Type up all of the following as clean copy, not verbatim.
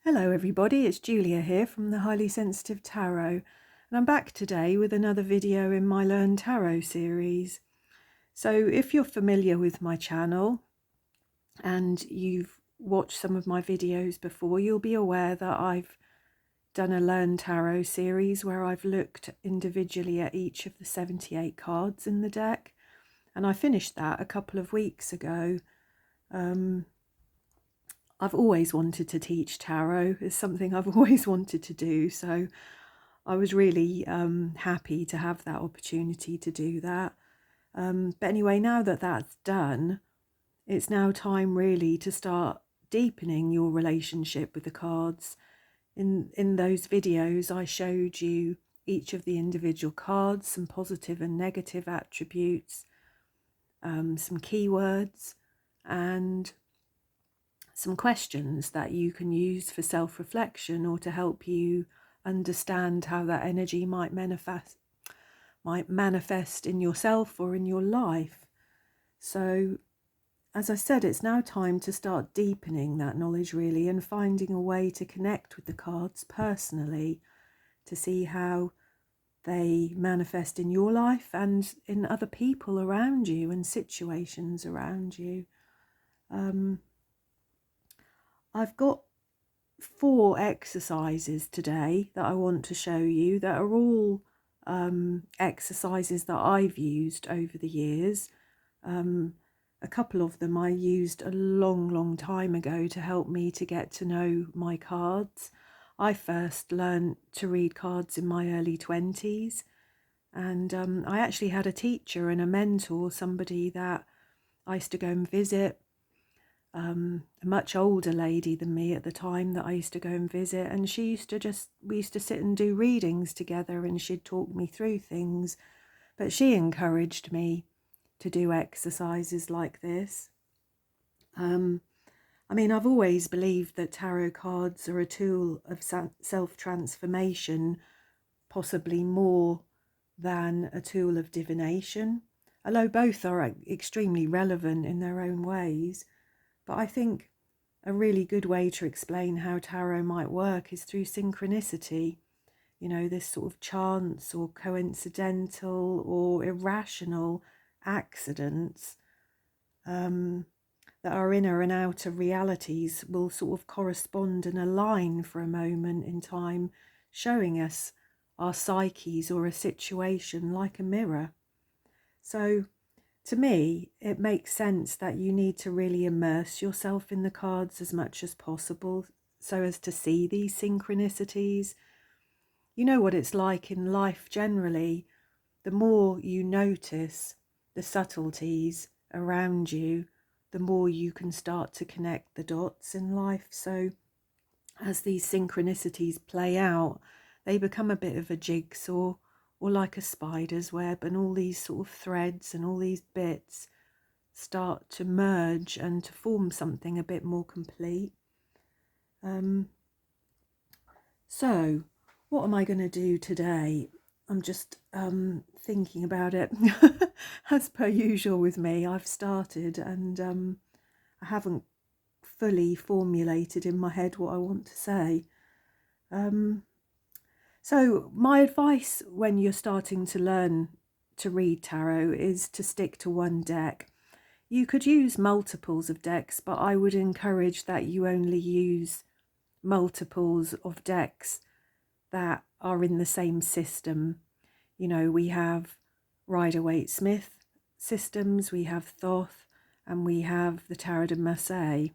Hello everybody, it's Julia here from the Highly Sensitive Tarot, and I'm back today with another video in my Learn Tarot series. So if you're familiar with my channel and you've watched some of my videos before, you'll be aware that I've done a Learn Tarot series where I've looked individually at each of the 78 cards in the deck, and I finished that a couple of weeks ago. I've always wanted to teach tarot. It's something I've always wanted to do, so I was really happy to have that opportunity to do that. But anyway, now that that's done, it's now time really to start deepening your relationship with the cards. In those videos, I showed you each of the individual cards, some positive and negative attributes, some keywords, and some questions that you can use for self-reflection or to help you understand how that energy might manifest in yourself or in your life. So as I said, it's now time to start deepening that knowledge really and finding a way to connect with the cards personally, to see how they manifest in your life and in other people around you and situations around you. I've got 4 exercises today that I want to show you that are all exercises that I've used over the years. A couple of them I used a long time ago to help me to get to know my cards. I first learned to read cards in my early 20s, and I actually had a teacher and a mentor, somebody that I used to go and visit, a much older lady than me at the time that I used to go and visit, and we used to sit and do readings together, and she'd talk me through things, but she encouraged me to do exercises like this. I mean, I've always believed that tarot cards are a tool of self-transformation, possibly more than a tool of divination, although both are extremely relevant in their own ways. But I think a really good way to explain how tarot might work is through synchronicity. You know, this sort of chance or coincidental or irrational accidents that our inner and outer realities will sort of correspond and align for a moment in time, showing us our psyches or a situation like a mirror. So to me, it makes sense that you need to really immerse yourself in the cards as much as possible so as to see these synchronicities. You know what it's like in life generally. The more you notice the subtleties around you, the more you can start to connect the dots in life. So as these synchronicities play out, they become a bit of a jigsaw, or like a spider's web, and all these sort of threads and all these bits start to merge and to form something a bit more complete. So what am I going to do today? I'm just thinking about it. As per usual with me, I've started and I haven't fully formulated in my head what I want to say. So my advice when you're starting to learn to read tarot is to stick to one deck. You could use multiples of decks, but I would encourage that you only use multiples of decks that are in the same system. You know, we have Rider-Waite-Smith systems, we have Thoth, and we have the Tarot de Marseille.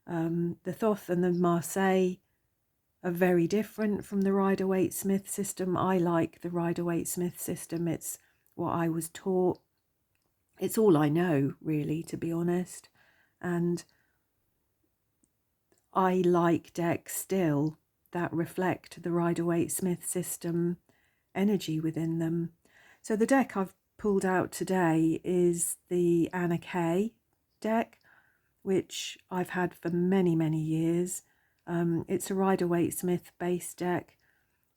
The Thoth and the Marseille are very different from the Rider-Waite-Smith system. I like the Rider-Waite-Smith system. It's what I was taught. It's all I know, really, to be honest. And I like decks still that reflect the Rider-Waite-Smith system energy within them. So the deck I've pulled out today is the Anna Kay deck, which I've had for many years. It's a Rider-Waite-Smith base deck,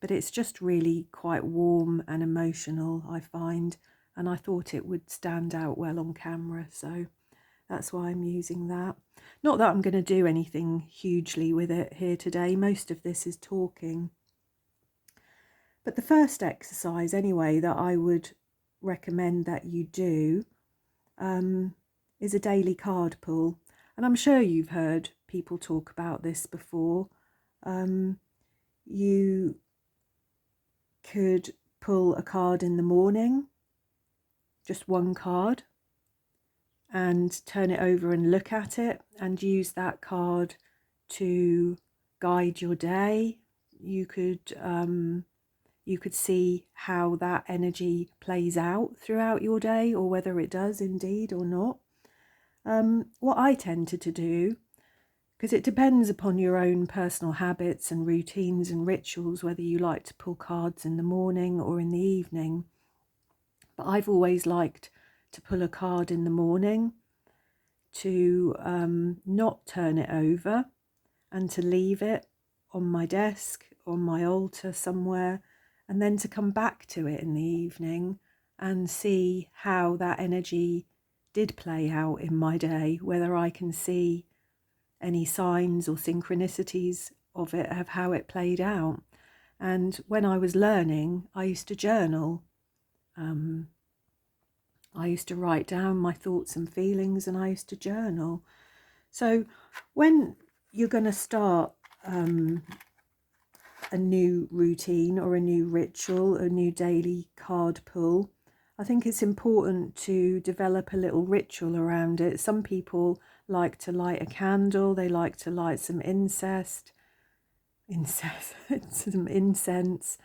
but it's just really quite warm and emotional, I find, and I thought it would stand out well on camera. So That's why I'm using that. Not that I'm going to do anything hugely with it here today. Most of this is talking. But the first exercise anyway that I would recommend that you do is a daily card pull. And I'm sure you've heard people talk about this before. You could pull a card in the morning, just one card, and turn it over and look at it and use that card to guide your day. You could see how that energy plays out throughout your day, or whether it does indeed or not. What I tend to do, because it depends upon your own personal habits and routines and rituals, whether you like to pull cards in the morning or in the evening. But I've always liked to pull a card in the morning, to not turn it over, and to leave it on my desk, on my altar somewhere, and then to come back to it in the evening and see how that energy did play out in my day, whether I can see any signs or synchronicities of it, of how it played out. And when I was learning, I used to journal. I used to write down my thoughts and feelings, and I used to journal. So when you're going to start a new routine or a new ritual, a new daily card pull, I think it's important to develop a little ritual around it. Some people like to light a candle, they like to light some some incense.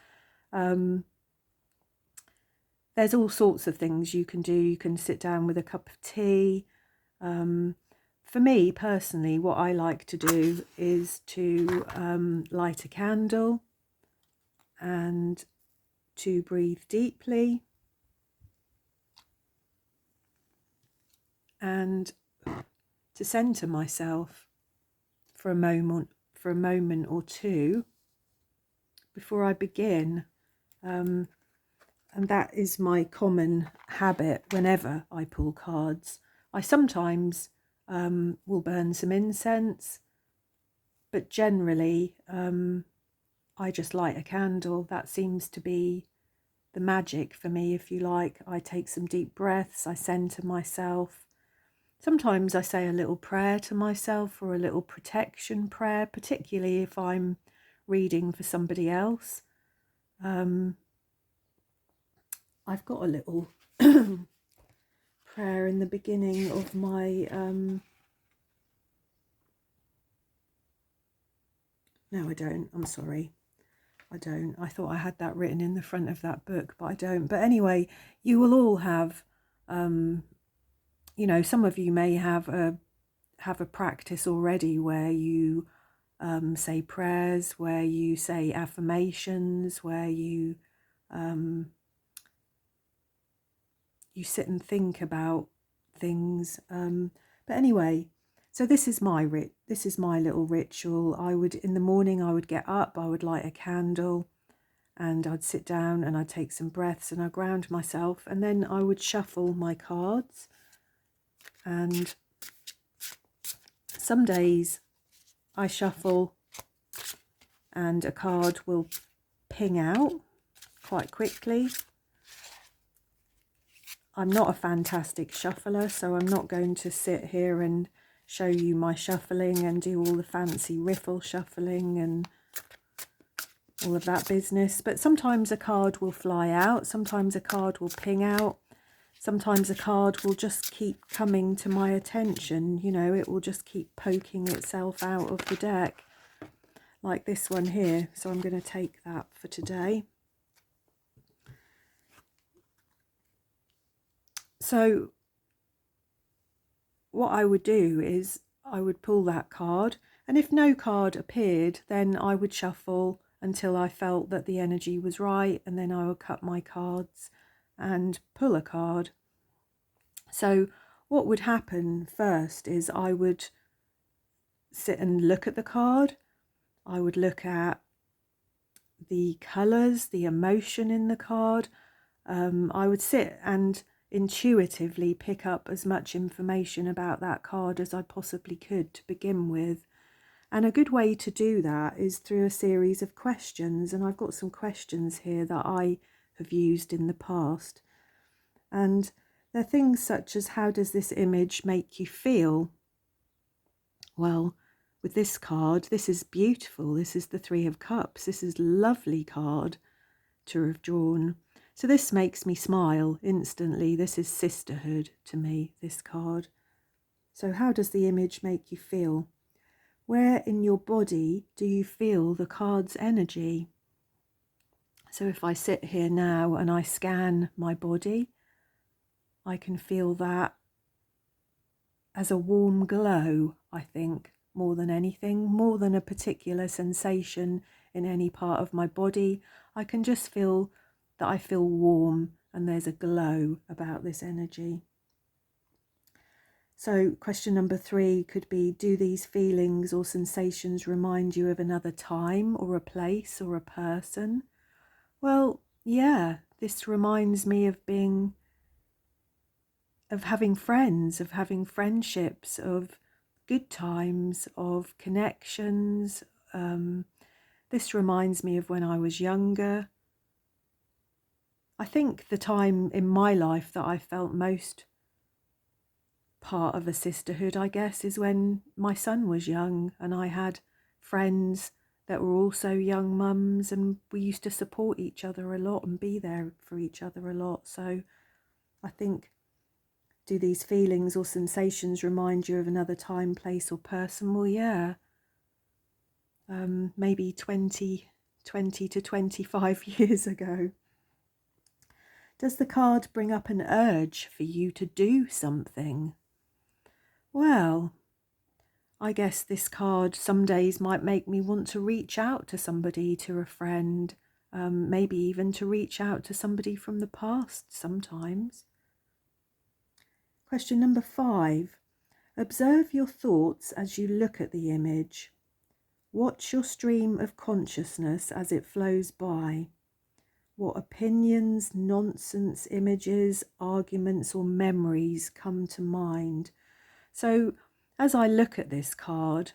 There's all sorts of things you can do. You can sit down with a cup of tea. For me personally, what I like to do is to light a candle and to breathe deeply and to center myself for a moment or two before I begin. And that is my common habit whenever I pull cards. I sometimes will burn some incense, but generally I just light a candle. That seems to be the magic for me, if you like. I take some deep breaths, I center myself. Sometimes I say a little prayer to myself, or a little protection prayer, particularly if I'm reading for somebody else. I've got a little prayer in the beginning of my no, I don't. I'm sorry. I don't. I thought I had that written in the front of that book, but I don't. But anyway, you will all have, you know, some of you may have a practice already where you say prayers, where you say affirmations, where you sit and think about things. But anyway, so this is my little ritual. In the morning I would get up, I would light a candle, and I'd sit down and I'd take some breaths and I'd ground myself, and then I would shuffle my cards. And some days I shuffle and a card will ping out quite quickly. I'm not a fantastic shuffler, so I'm not going to sit here and show you my shuffling and do all the fancy riffle shuffling and all of that business. But sometimes a card will fly out, sometimes a card will ping out, sometimes a card will just keep coming to my attention. You know, it will just keep poking itself out of the deck, like this one here. So I'm going to take that for today. So what I would do is I would pull that card, and if no card appeared, then I would shuffle until I felt that the energy was right, and then I would cut my cards and pull a card. So what would happen first is I would sit and look at the card. I would look at the colours, the emotion in the card. I would sit, and intuitively pick up as much information about that card as I possibly could to begin with. And a good way to do that is through a series of questions. And I've got some questions here that I have used in the past. And they're things such as, how does this image make you feel? Well, with this card, this is beautiful. This is the Three of Cups. This is a lovely card to have drawn. So this makes me smile instantly. This is sisterhood to me, this card. So how does the image make you feel? Where in your body do you feel the card's energy? So if I sit here now and I scan my body, I can feel that as a warm glow, I think, more than anything, more than a particular sensation in any part of my body. I can just feel that I feel warm and there's a glow about this energy. So question number 3 could be, do these feelings or sensations remind you of another time or a place or a person? Well, yeah, this reminds me of having friends, of having friendships, of good times, of connections. This reminds me of when I was younger. I think the time in my life that I felt most part of a sisterhood, I guess, is when my son was young and I had friends that were also young mums, and we used to support each other a lot and be there for each other a lot. So I think, do these feelings or sensations remind you of another time, place or person? Well, yeah, maybe 20 to 25 years ago. Does the card bring up an urge for you to do something? Well, I guess this card some days might make me want to reach out to somebody, to a friend, maybe even to reach out to somebody from the past sometimes. Question number 5. Observe your thoughts as you look at the image. Watch your stream of consciousness as it flows by. What opinions, nonsense, images, arguments or memories come to mind? So as I look at this card,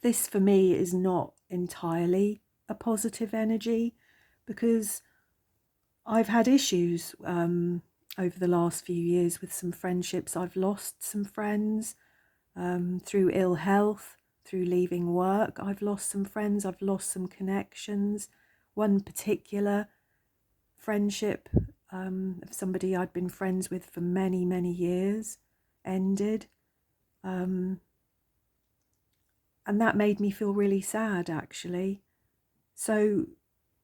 this for me is not entirely a positive energy, because I've had issues over the last few years with some friendships. I've lost some friends through ill health, through leaving work. I've lost some friends, I've lost some connections. One particular friendship of somebody I'd been friends with for many, many years ended. And that made me feel really sad, actually. So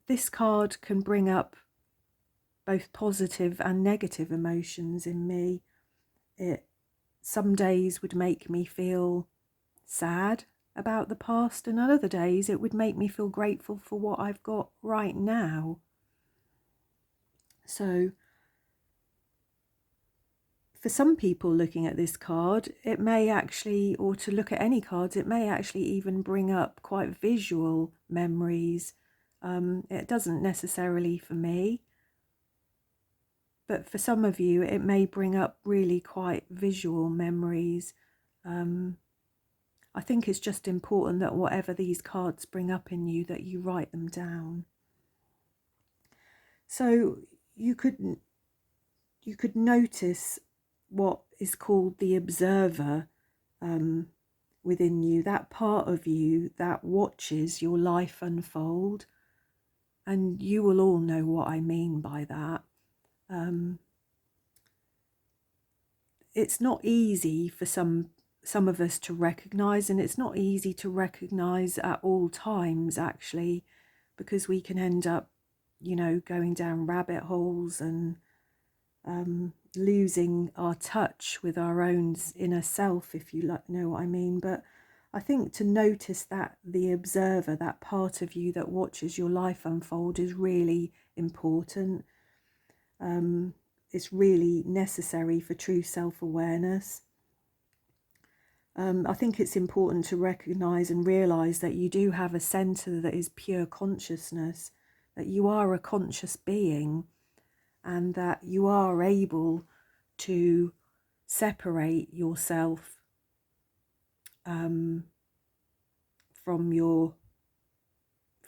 this card can bring up both positive and negative emotions in me. It some days would make me feel sad about the past, and other days it would make me feel grateful for what I've got right now. So for some people looking at this card, it may actually, or to look at any cards, it may actually even bring up quite visual memories. It doesn't necessarily for me, but for some of you it may bring up really quite visual memories. I think it's just important that whatever these cards bring up in you, that you write them down. So you could notice what is called the observer within you, that part of you that watches your life unfold. And you will all know what I mean by that. It's not easy for some of us to recognize, and it's not easy to recognize at all times, actually, because we can end up, going down rabbit holes and losing our touch with our own inner self, if you know what I mean. But I think to notice that the observer, that part of you that watches your life unfold, is really important. It's really necessary for true self-awareness. I think it's important to recognize and realize that you do have a center that is pure consciousness, that you are a conscious being, and that you are able to separate yourself from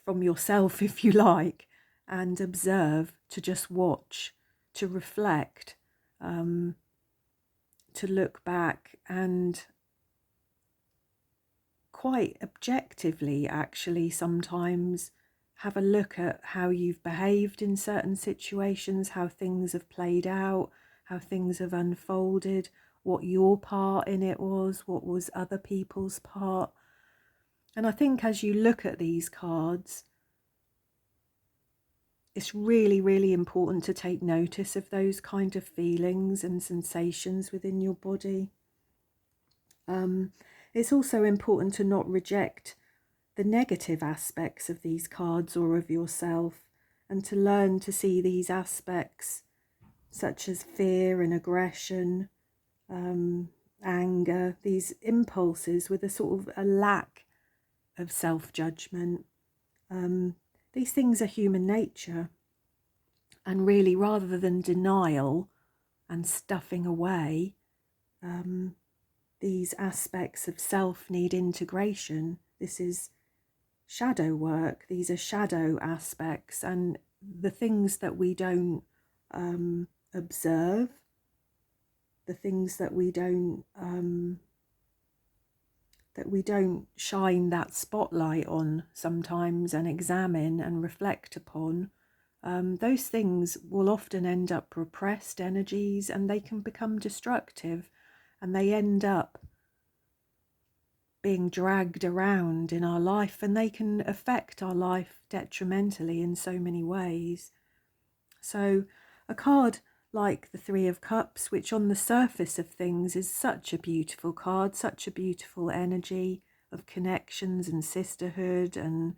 yourself, if you like, and observe, to just watch, to reflect, to look back and quite objectively, actually, sometimes have a look at how you've behaved in certain situations, how things have played out, how things have unfolded, what your part in it was, what was other people's part. And I think as you look at these cards, it's really, really important to take notice of those kind of feelings and sensations within your body. It's also important to not reject the negative aspects of these cards or of yourself, and to learn to see these aspects such as fear and aggression, anger, these impulses with a sort of a lack of self-judgment. These things are human nature, and really, rather than denial and stuffing away, these aspects of self need integration. This is shadow work. These are shadow aspects, and the things that we don't observe, the things that we don't shine that spotlight on sometimes and examine and reflect upon, those things will often end up repressed energies, and they can become destructive, and they end up being dragged around in our life, and they can affect our life detrimentally in so many ways. So a card like the Three of Cups, which on the surface of things is such a beautiful card, such a beautiful energy of connections and sisterhood and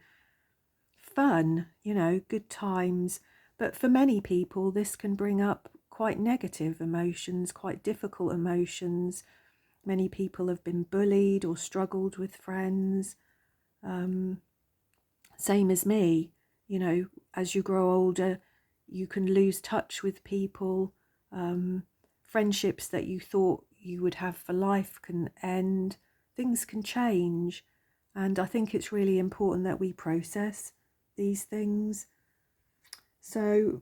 fun, good times. But for many people, this can bring up quite negative emotions, quite difficult emotions. Many people have been bullied or struggled with friends. Same as me, as you grow older, you can lose touch with people. Friendships that you thought you would have for life can end. Things can change. And I think it's really important that we process these things. So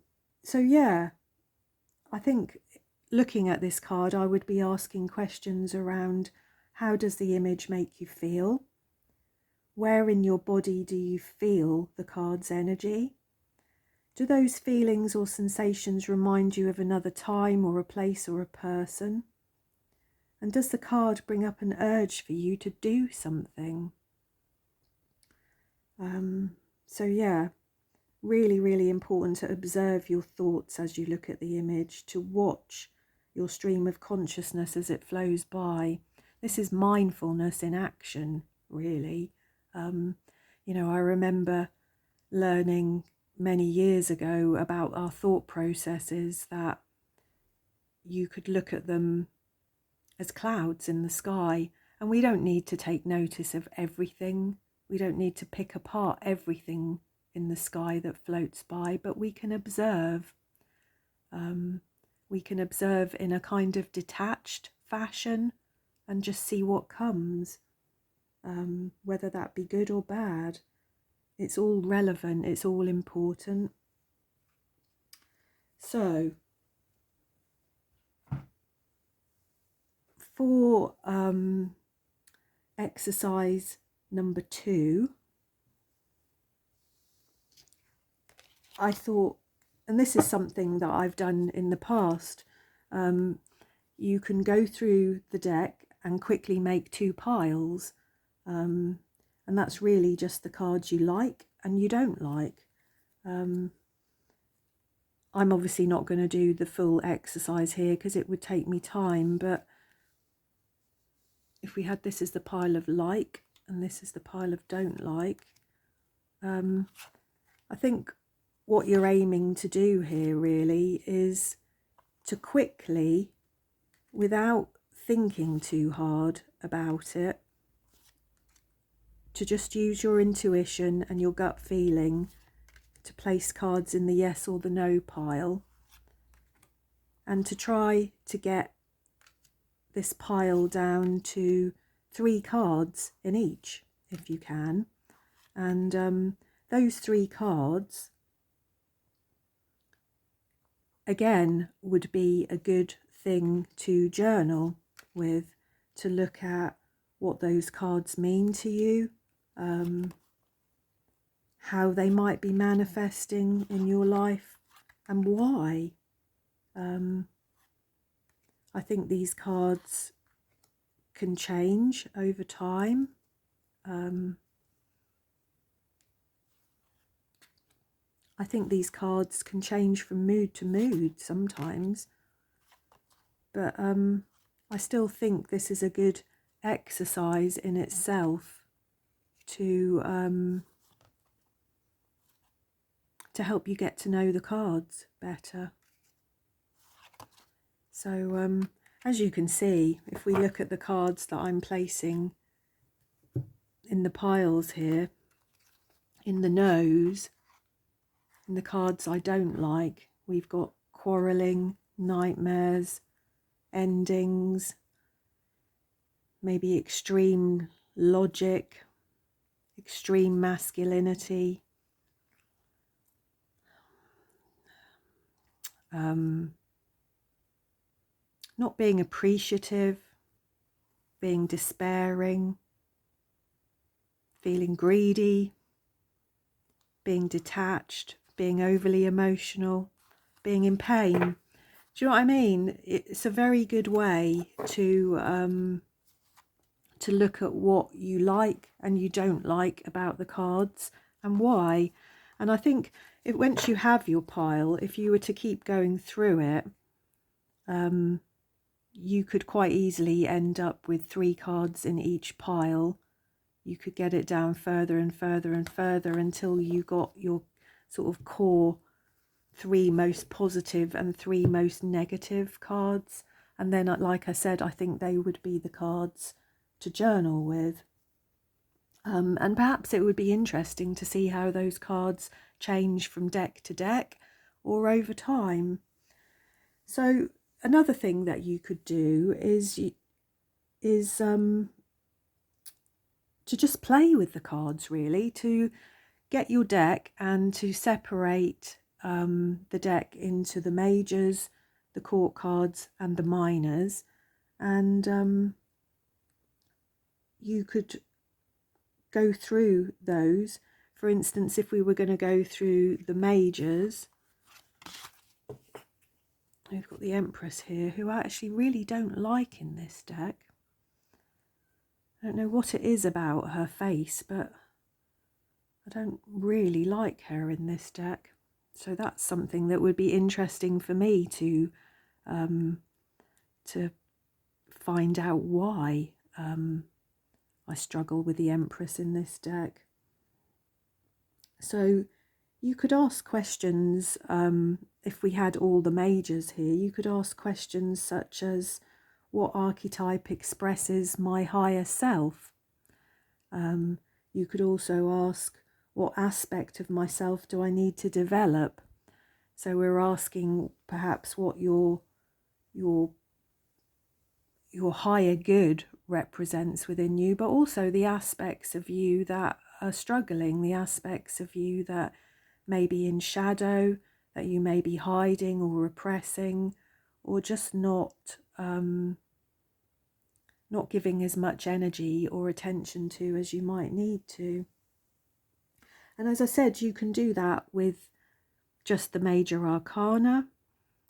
yeah, I think looking at this card, I would be asking questions around: how does the image make you feel? Where in your body do you feel the card's energy? Do those feelings or sensations remind you of another time or a place or a person? And does the card bring up an urge for you to do something? So yeah, really, really important to observe your thoughts as you look at the image, to watch your stream of consciousness as it flows by. This is mindfulness in action, really. I remember learning many years ago about our thought processes, that you could look at them as clouds in the sky, and we don't need to take notice of everything. We don't need to pick apart everything in the sky that floats by, but we can observe. We can observe in a kind of detached fashion and just see what comes, whether that be good or bad. It's all relevant, it's all important. So, for exercise number 2, I thought, and this is something that I've done in the past, you can go through the deck and quickly make 2 piles, and that's really just the cards you like and you don't like. I'm obviously not going to do the full exercise here because it would take me time, but if we had this as the pile of like and this is the pile of don't like, I think what you're aiming to do here really is to quickly, without thinking too hard about it, to just use your intuition and your gut feeling to place cards in the yes or the no pile, and to try to get this pile down to 3 cards in each, if you can. And those 3 cards, again, would be a good thing to journal with, to look at what those cards mean to you, how they might be manifesting in your life, and why. I think these cards can change over time. I think these cards can change from mood to mood sometimes, but I still think this is a good exercise in itself to help you get to know the cards better. So as you can see, if we look at the cards that I'm placing in the piles here, in the nose, in the cards I don't like, we've got quarrelling, nightmares, endings, maybe extreme logic, extreme masculinity, not being appreciative, being despairing, feeling greedy, being detached, being overly emotional, being in pain. Do you know what I mean? It's a very good way to look at what you like and you don't like about the cards and why. And I think once you have your pile, if you were to keep going through it, you could quite easily end up with 3 cards in each pile. You could get it down further and further and further until you got your sort of core 3 most positive and 3 most negative cards. And then, like I said, I think they would be the cards to journal with. And perhaps it would be interesting to see how those cards change from deck to deck or over time. So another thing that you could do is to just play with the cards, really, to get your deck and to separate the deck into the majors, the court cards and the minors. And you could go through those. For instance, if we were going to go through the majors, we've got the Empress here, who I actually really don't like in this deck. I don't know what it is about her face, but I don't really like her in this deck. So that's something that would be interesting for me to find out why I struggle with the Empress in this deck. So you could ask questions, if we had all the majors here, you could ask questions such as, what archetype expresses my higher self? You could also ask, what aspect of myself do I need to develop? So we're asking perhaps what your higher good represents within you, but also the aspects of you that are struggling, the aspects of you that may be in shadow, that you may be hiding or repressing, or just not giving as much energy or attention to as you might need to. And as I said, you can do that with just the major arcana.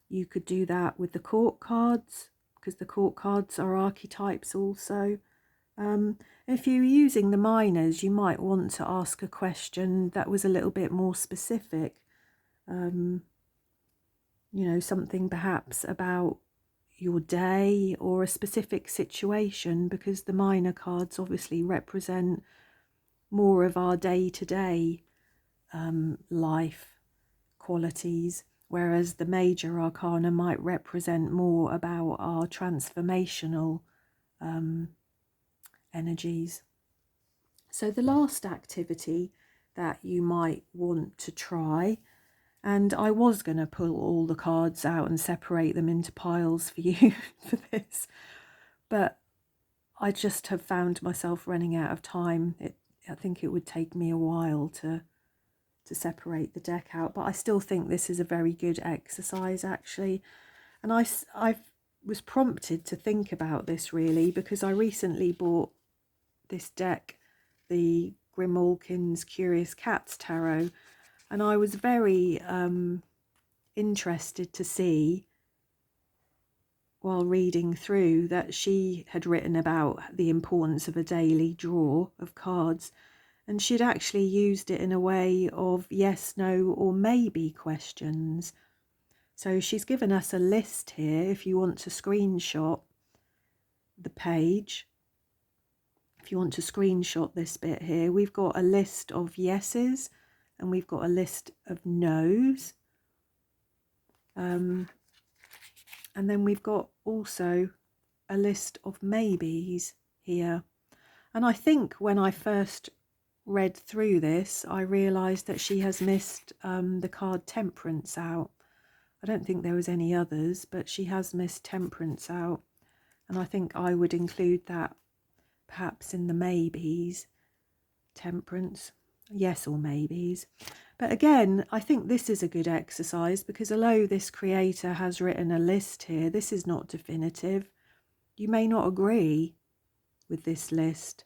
You could do that with the court cards, because the court cards are archetypes also. If you're using the minors, you might want to ask a question that was a little bit more specific. Something perhaps about your day or a specific situation, because the minor cards obviously represent more of our day-to-day life qualities, whereas the major arcana might represent more about our transformational energies. So the last activity that you might want to try And I was going to pull all the cards out and separate them into piles for you for this, but I just have found myself running out of time. I think it would take me a while to separate the deck out, but I still think this is a very good exercise actually. And I was prompted to think about this really because I recently bought this deck, the Grimalkin's Curious Cats Tarot, and I was very interested to see while reading through that she had written about the importance of a daily draw of cards, and she'd actually used it in a way of yes, no or maybe questions. So she's given us a list here if you want to screenshot the page. If you want to screenshot this bit here, we've got a list of yeses and we've got a list of nos. And then we've got also a list of maybes here. And I think when I first read through this, I realised that she has missed the card Temperance out. I don't think there was any others, but she has missed Temperance out. And I think I would include that perhaps in the maybes. Temperance, yes or maybes. But again, I think this is a good exercise because although this creator has written a list here, this is not definitive. You may not agree with this list.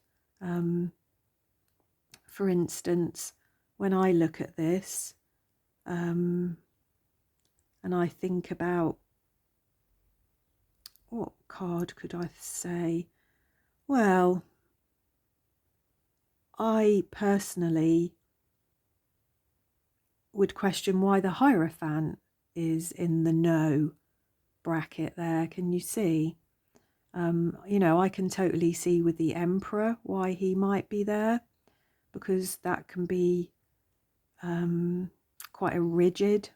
For instance, when I look at this and I think about what card could I say? Well, I personally would question why the Hierophant is in the no bracket there. Can you see? You know, I can totally see with the Emperor why he might be there, because that can be quite a rigid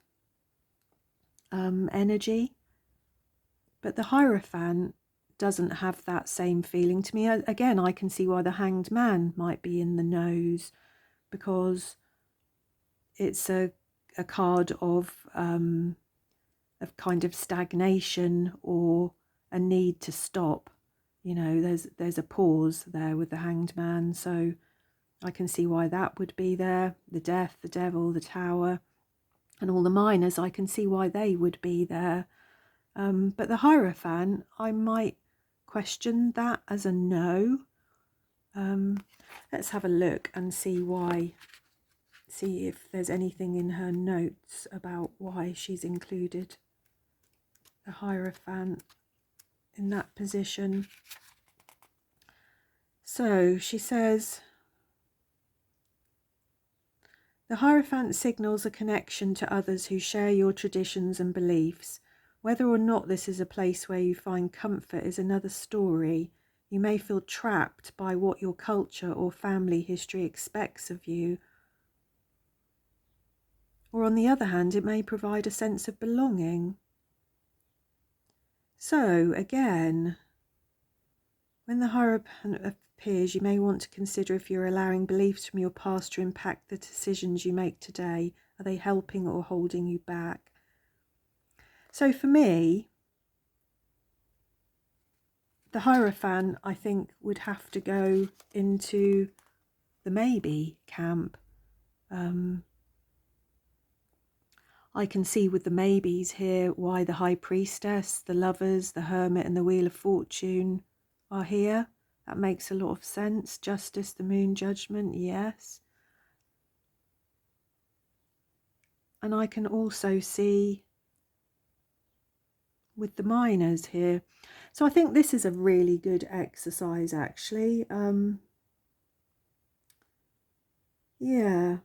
energy. But the Hierophant doesn't have that same feeling to me. Again, I can see why the Hanged Man might be in the nose, because it's a card of kind of stagnation or a need to stop. You know, there's a pause there with the Hanged Man, so I can see why that would be there. The Death, the Devil, the Tower, and all the Minors, I can see why they would be there. But the Hierophant, I might question that as a no. Let's have a look and see if there's anything in her notes about why she's included the Hierophant in that position. So she says, the Hierophant signals a connection to others who share your traditions and beliefs. Whether or not this is a place where you find comfort is another story. You may feel trapped by what your culture or family history expects of you. Or on the other hand, it may provide a sense of belonging. So again, when the Hierophant appears, you may want to consider if you're allowing beliefs from your past to impact the decisions you make today. Are they helping or holding you back? So for me, the Hierophant, I think, would have to go into the maybe camp. I can see with the maybes here why the High Priestess, the Lovers, the Hermit and the Wheel of Fortune are here. That makes a lot of sense. Justice, the Moon, Judgment, yes. And I can also see with the Minors here. So I think this is a really good exercise actually. Yeah,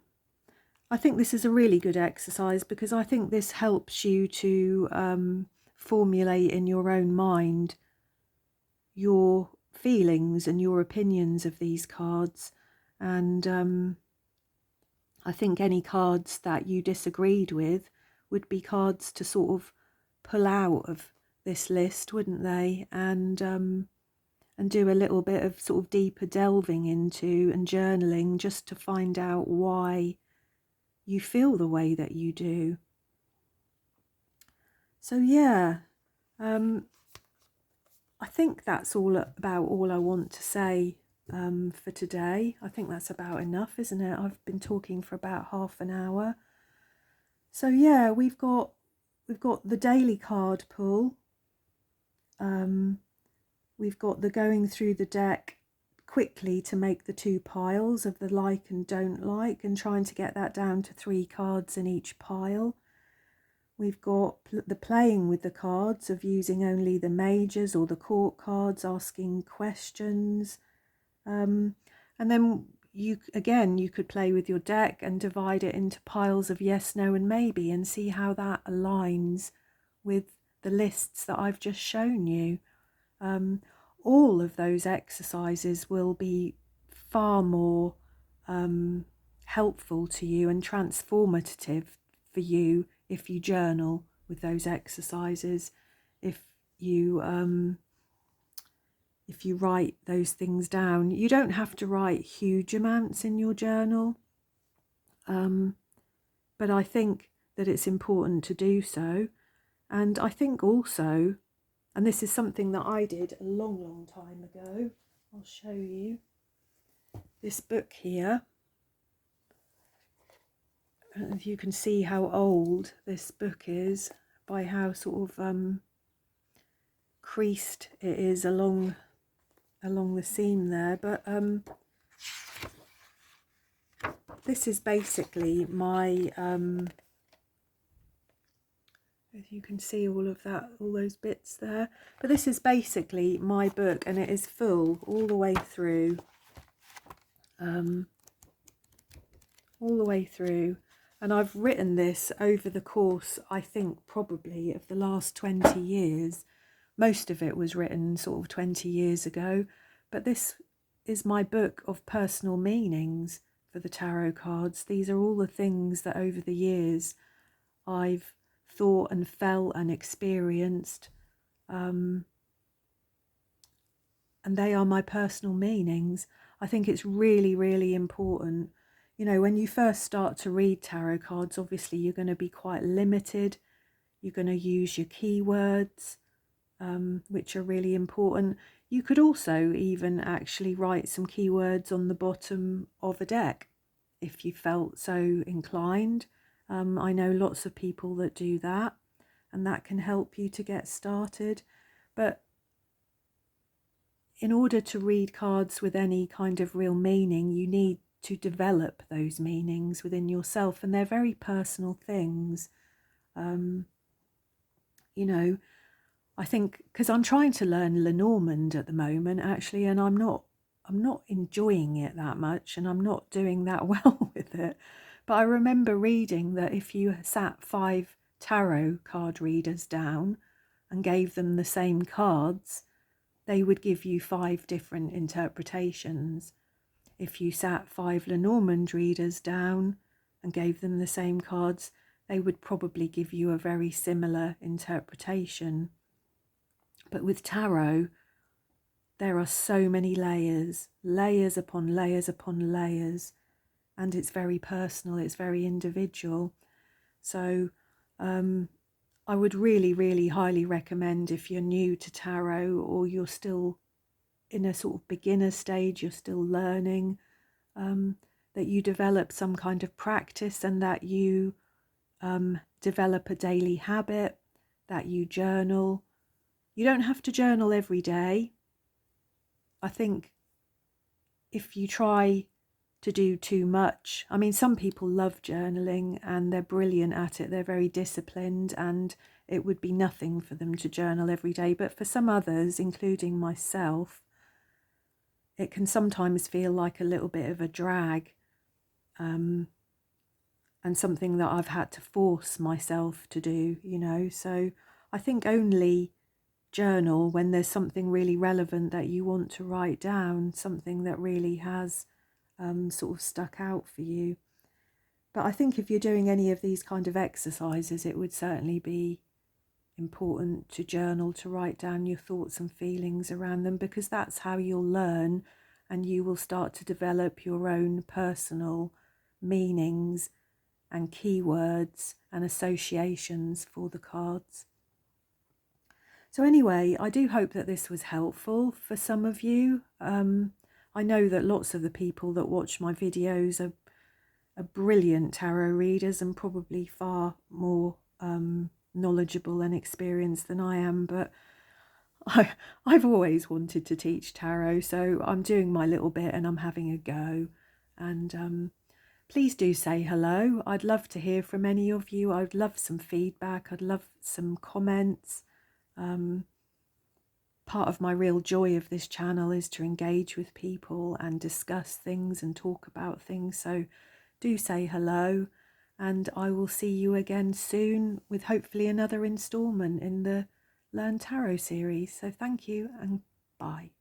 I think this is a really good exercise because I think this helps you to formulate in your own mind your feelings and your opinions of these cards. And I think any cards that you disagreed with would be cards to sort of pull out of this list, wouldn't they? And do a little bit of sort of deeper delving into and journaling just to find out why you feel the way that you do. So yeah, I think that's all about all I want to say for today. I think that's about enough, isn't it? I've been talking for about half an hour. So yeah, we've got the daily card pull. We've got the going through the deck quickly to make the 2 piles of the like and don't like, and trying to get that down to 3 cards in each pile. We've got the playing with the cards of using only the majors or the court cards, asking questions. And then you could play with your deck and divide it into piles of yes, no and maybe, and see how that aligns with the lists that I've just shown you. All of those exercises will be far more helpful to you and transformative for you if you journal with those exercises, if you write those things down. You don't have to write huge amounts in your journal, but I think that it's important to do so. And I think also, and this is something that I did a long time ago, I'll show you this book here. And you can see how old this book is by how sort of creased it is along the seam there. But this is basically my as you can see all those bits there, but this is basically my book, and it is full all the way through, and I've written this over the course, I think probably of the last 20 years. Most of it was written sort of 20 years ago, but this is my book of personal meanings for the tarot cards. These are all the things that over the years I've thought and felt and experienced, and they are my personal meanings. I think it's really important. You know, when you first start to read tarot cards, obviously you're going to be quite limited. You're going to use your keywords, which are really important. You could also even actually write some keywords on the bottom of a deck if you felt so inclined. I know lots of people that do that, and that can help you to get started. But in order to read cards with any kind of real meaning, you need to develop those meanings within yourself, and they're very personal things. You know, I think because I'm trying to learn Lenormand at the moment, actually, and I'm not enjoying it that much, and I'm not doing that well with it. But I remember reading that if you sat 5 tarot card readers down and gave them the same cards, they would give you 5 different interpretations. If you sat 5 Lenormand readers down and gave them the same cards, they would probably give you a very similar interpretation. But with tarot, there are so many layers upon layers upon layers, and it's very personal, it's very individual. So I would really highly recommend, if you're new to tarot or you're still in a sort of beginner stage, you're still learning, that you develop some kind of practice, and that you develop a daily habit, that you journal. You don't have to journal every day. I think if you try to do too much, I mean, some people love journaling and they're brilliant at it, they're very disciplined, and it would be nothing for them to journal every day. But for some others, including myself, it can sometimes feel like a little bit of a drag, and something that I've had to force myself to do, you know. So I think only journal when there's something really relevant that you want to write down, something that really has sort of stuck out for you. But I think if you're doing any of these kind of exercises, it would certainly be important to journal, to write down your thoughts and feelings around them, because that's how you'll learn, and you will start to develop your own personal meanings and keywords and associations for the cards. So anyway, I do hope that this was helpful for some of you. I know that lots of the people that watch my videos are brilliant tarot readers and probably far more knowledgeable and experienced than I am, but I've always wanted to teach tarot, so I'm doing my little bit and I'm having a go. And please do say hello. I'd love to hear from any of you. I'd love some feedback. I'd love some comments. Part of my real joy of this channel is to engage with people and discuss things and talk about things. So do say hello, and I will see you again soon with hopefully another installment in the Learn Tarot series. So thank you and bye.